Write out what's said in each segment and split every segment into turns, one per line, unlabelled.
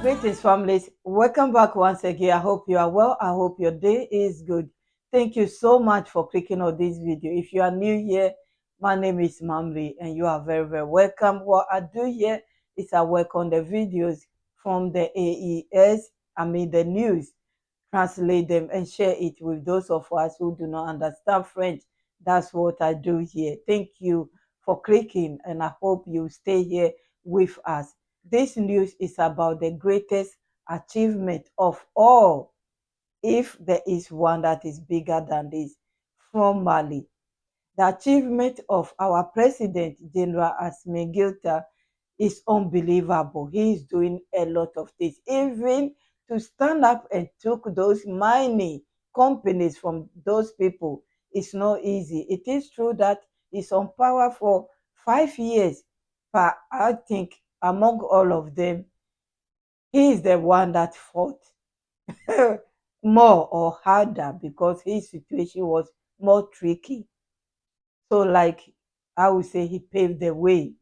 Greetings, families. Welcome back once again. I hope you are well. I hope your day is good. Thank you so much for clicking on this video. If you are new here, my name is Mamli and you are very, very welcome. What I do here is I work on the videos from the the news, translate them and share it with those of us who do not understand French. That's what I do here. Thank you for clicking and I hope you stay here with us. This news is about the greatest achievement of all, if there is one that is bigger than this, from Mali. The achievement of our President, General Assimi Goita, is unbelievable. He is doing a lot of things. Even to stand up and took those mining companies from those people is not easy. It is true that he's on power for 5 years, but I think among all of them, he is the one that fought more or harder because his situation was more tricky. So, like I would say, he paved the way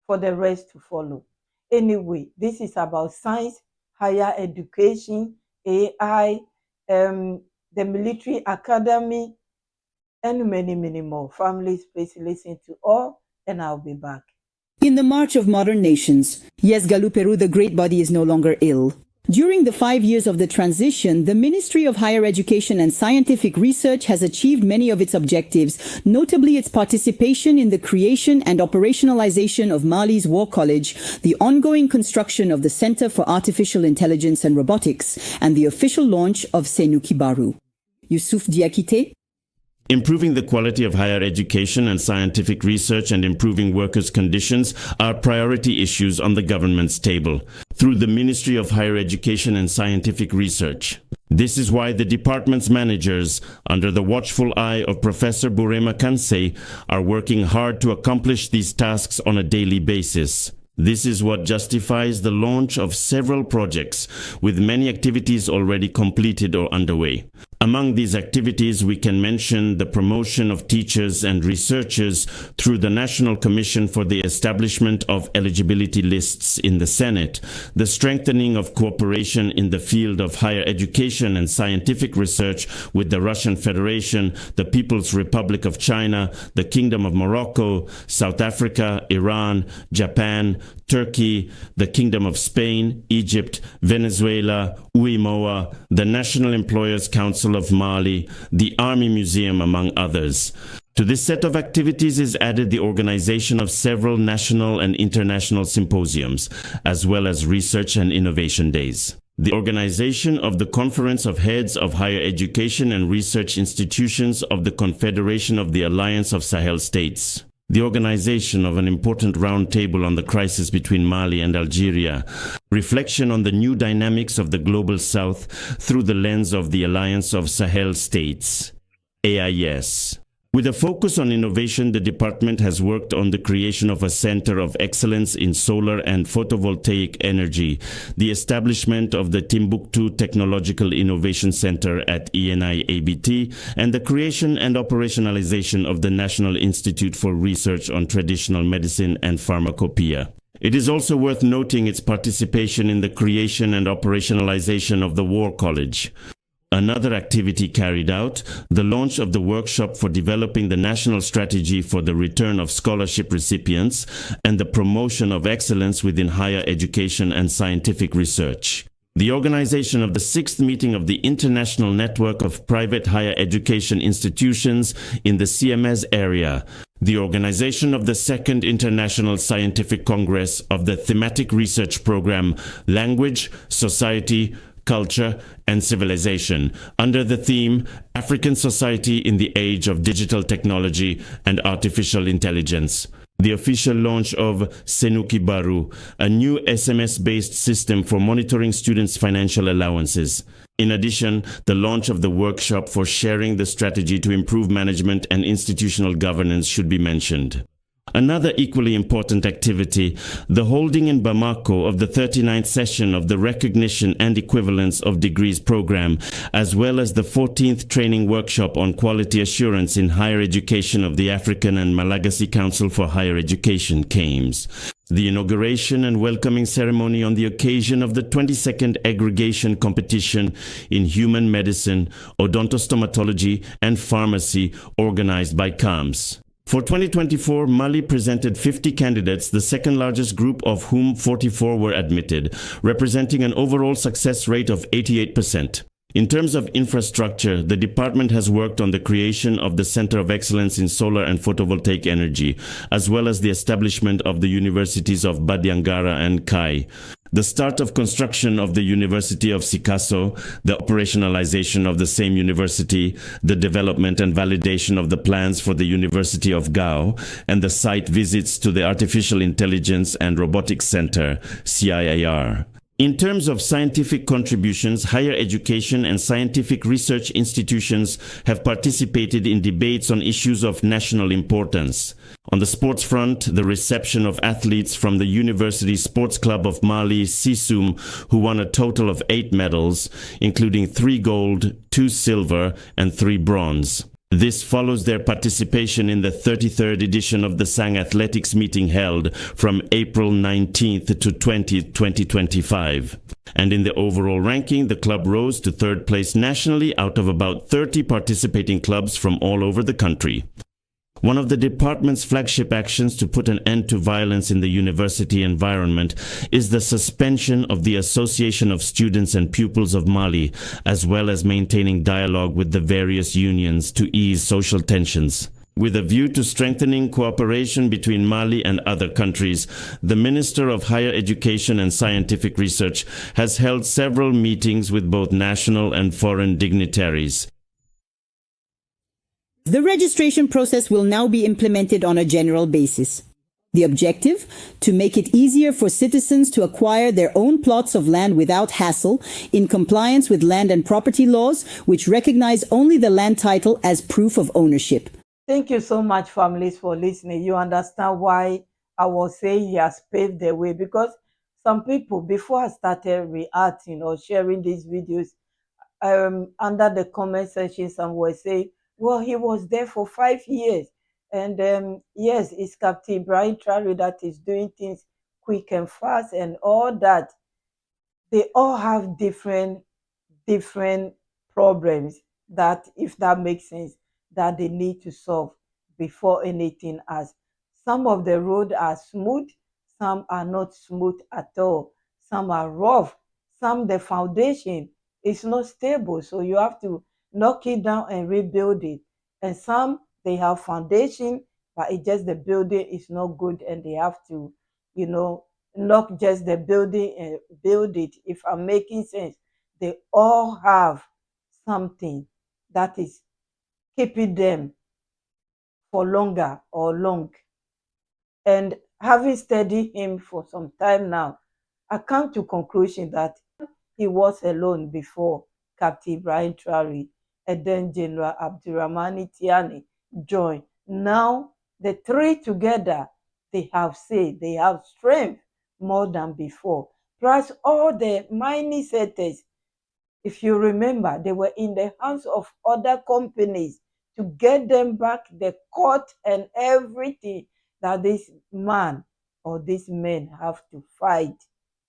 for the rest to follow. Anyway, this is about science, higher education, AI, the military academy, and many, many more. Families, please listen to all, and I'll be back.
In the march of modern nations, yes, Galuperu, the great body is no longer ill. During the 5 years of the transition, the Ministry of Higher Education and Scientific Research has achieved many of its objectives, notably its participation in the creation and operationalization of Mali's War College, the ongoing construction of the Center for Artificial Intelligence and Robotics, and the official launch of Senuki Baru. Youssouf Diakité.
Improving the quality of higher education and scientific research and improving workers' conditions are priority issues on the government's table through the Ministry of Higher Education and Scientific Research. This is why the department's managers, under the watchful eye of Professor Burema Kansei, are working hard to accomplish these tasks on a daily basis. This is what justifies the launch of several projects, with many activities already completed or underway. Among these activities, we can mention the promotion of teachers and researchers through the National Commission for the Establishment of Eligibility Lists in the Senate, the strengthening of cooperation in the field of higher education and scientific research with the Russian Federation, the People's Republic of China, the Kingdom of Morocco, South Africa, Iran, Japan, Turkey, the Kingdom of Spain, Egypt, Venezuela, UIMOA, the National Employers Council of Mali, the Army Museum, among others. To this set of activities is added the organization of several national and international symposiums, as well as research and innovation days. The organization of the Conference of Heads of Higher Education and Research Institutions of the Confederation of the Alliance of Sahel States. The organization of an important roundtable on the crisis between Mali and Algeria, reflection on the new dynamics of the Global South through the lens of the Alliance of Sahel States, AIS. With a focus on innovation, the department has worked on the creation of a center of excellence in solar and photovoltaic energy, the establishment of the Timbuktu Technological Innovation Center at ENI-ABT, and the creation and operationalization of the National Institute for Research on Traditional Medicine and Pharmacopoeia. It is also worth noting its participation in the creation and operationalization of the War College. Another activity carried out, the launch of the workshop for developing the national strategy for the return of scholarship recipients and the promotion of excellence within higher education and scientific research. The organization of the 6th meeting of the International Network of Private Higher Education Institutions in the CMS area. The organization of the 2nd International Scientific Congress of the Thematic Research Program, Language, Society, Culture and Civilization, under the theme African Society in the Age of Digital Technology and Artificial Intelligence. The official launch of Senuki Baru, a new SMS-based system for monitoring students' financial allowances. In addition, the launch of the workshop for sharing the strategy to improve management and institutional governance should be mentioned. Another equally important activity, the holding in Bamako of the 39th session of the Recognition and Equivalence of Degrees program, as well as the 14th training workshop on quality assurance in higher education of the African and Malagasy Council for Higher Education, CAMES. The inauguration and welcoming ceremony on the occasion of the 22nd aggregation competition in human medicine, odontostomatology, and pharmacy organized by CAMS. For 2024, Mali presented 50 candidates, the second largest group of whom 44 were admitted, representing an overall success rate of 88%. In terms of infrastructure, the department has worked on the creation of the Center of Excellence in Solar and Photovoltaic Energy, as well as the establishment of the universities of Badiangara and Kai. The start of construction of the University of Sikasso, the operationalization of the same university, the development and validation of the plans for the University of Gao, and the site visits to the Artificial Intelligence and Robotics Center, CIAR. In terms of scientific contributions, higher education and scientific research institutions have participated in debates on issues of national importance. On the sports front, the reception of athletes from the University Sports Club of Mali, SISUM, who won a total of 8 medals, including 3 gold, 2 silver, and 3 bronze. This follows their participation in the 33rd edition of the Sang Athletics meeting held from April 19th to 20th, 2025. And in the overall ranking, the club rose to 3rd place nationally out of about 30 participating clubs from all over the country. One of the department's flagship actions to put an end to violence in the university environment is the suspension of the Association of Students and Pupils of Mali, as well as maintaining dialogue with the various unions to ease social tensions. With a view to strengthening cooperation between Mali and other countries, the Minister of Higher Education and Scientific Research has held several meetings with both national and foreign dignitaries.
The registration process will now be implemented on a general basis. The objective? To make it easier for citizens to acquire their own plots of land without hassle, in compliance with land and property laws, which recognize only the land title as proof of ownership.
Thank you so much, families, for listening. You understand why I was saying he has paved the way, because some people, before I started reacting or sharing these videos, under the comment section, some were saying, well, he was there for 5 years. And yes, it's Captain Brian Traore that is doing things quick and fast and all that. They all have different problems that, if that makes sense, that they need to solve before anything else. Some of the roads are smooth, some are not smooth at all. Some are rough, some the foundation is not stable, so you have to knock it down and rebuild it. And some, they have foundation, but it's just the building is not good, and they have to, knock just the building and build it. If I'm making sense, they all have something that is keeping them for longer or long. And having studied him for some time now, I come to conclusion that he was alone before Captain Brian Traore, and then General Abdurrahmani Tiani joined. Now, the three together, they have strength more than before. Plus, all the mining sectors, if you remember, they were in the hands of other companies to get them back the court and everything that this man or these men have to fight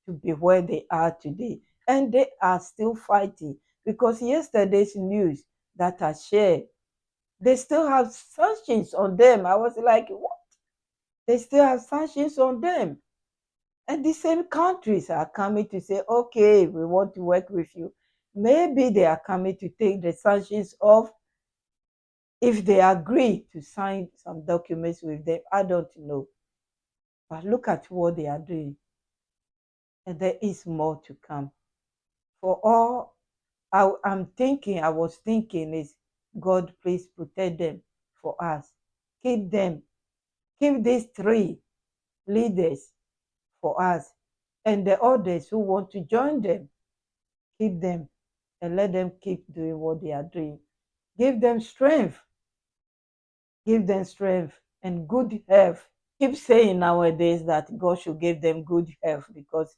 to be where they are today. And they are still fighting, because yesterday's news that I shared, they still have sanctions on them. I was like, what? They still have sanctions on them. And the same countries are coming to say, okay, we want to work with you. Maybe they are coming to take the sanctions off if they agree to sign some documents with them. I don't know. But look at what they are doing. And there is more to come. For all I was thinking is, God, please protect them for us. Keep them. Keep these three leaders for us. And the others who want to join them, keep them and let them keep doing what they are doing. Give them strength. Give them strength and good health keep saying nowadays that God should give them good health, because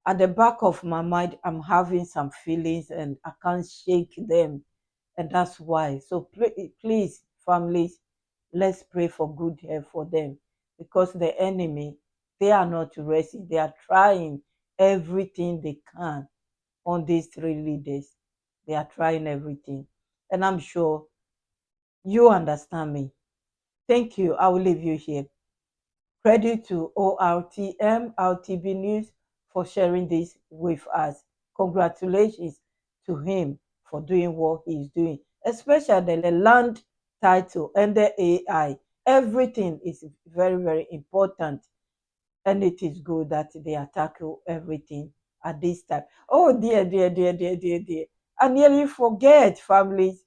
at the back of my mind, I'm having some feelings and I can't shake them. And that's why. So please, families, let's pray for good health for them, because the enemy, they are not resting. They are trying everything they can on these 3 leaders. They are trying everything. And I'm sure you understand me. Thank you. I will leave you here. Credit to ORTM, RTB News, for sharing this with us. Congratulations to him for doing what he's doing, especially the land title and the AI. Everything is very, very important, and it is good that they tackle everything at this time. Oh, dear, dear, dear, dear, dear, dear. I nearly forget, families.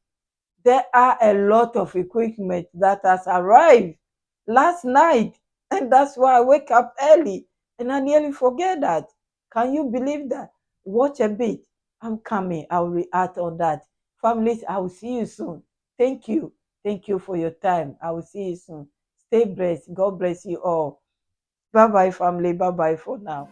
There are a lot of equipment that has arrived last night, and that's why I wake up early and I nearly forget that. Can you believe that? Watch a bit. I'm coming. I'll react on that. Families, I will see you soon. Thank you. Thank you for your time. I will see you soon. Stay blessed. God bless you all. Bye bye, family. Bye bye for now.